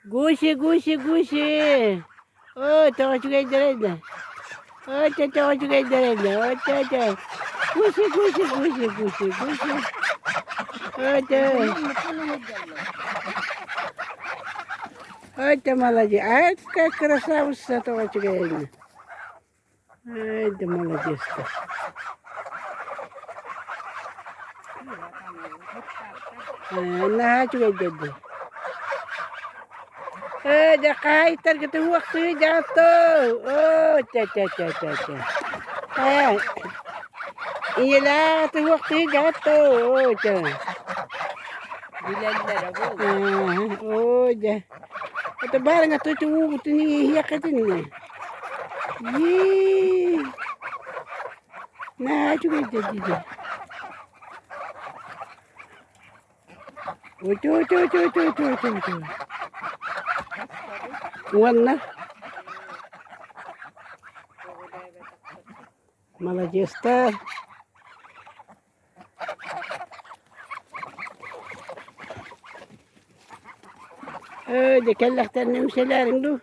Gusi. Oh, tawa juga idareda. Oh, tawa juga idareda. Oh, tawa. Gusi. Oh, tawa. Oh, молодец. А как красавица tawa juga ini. Молодец-то. Nah, juga jadi. Dah kaitan kita waktu jatuh. Oh, ca. Iyalah, tu waktu jatuh. Oh, ca. Oh, ja. Ito barang ato ito hiyak ka din eh. Yee. Nah, juga jadi. Oh, cu. Warna. Malajesta. Di kalaktan na yung salaring do.